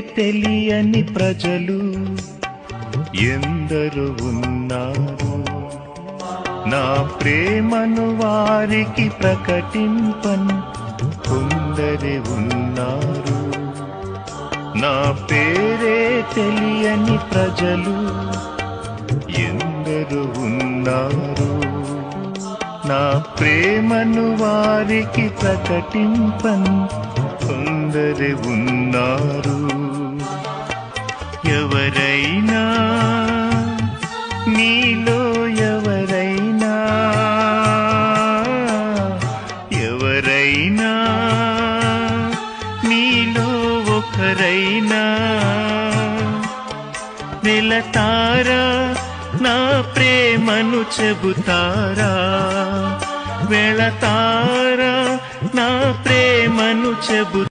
తెలియని ప్రజలు ఎందరు ఉన్నారు. నా ప్రేమను వారికి ప్రకటింపన్ కొందరే ఉన్నారు. నా పేరే తెలియని ప్రజలు ఎందరు ఉన్నారు. నా ప్రేమను వారికి ప్రకటింపన్ కొందరే ఉన్నారు. ఎవరైనా నీలో ఎవరైనా ఎవరైనా నీలో ఒకరైనా వెళతారా నా ప్రేమను చెబుతారా. వెళతారా నా ప్రేమను చెబుతారా.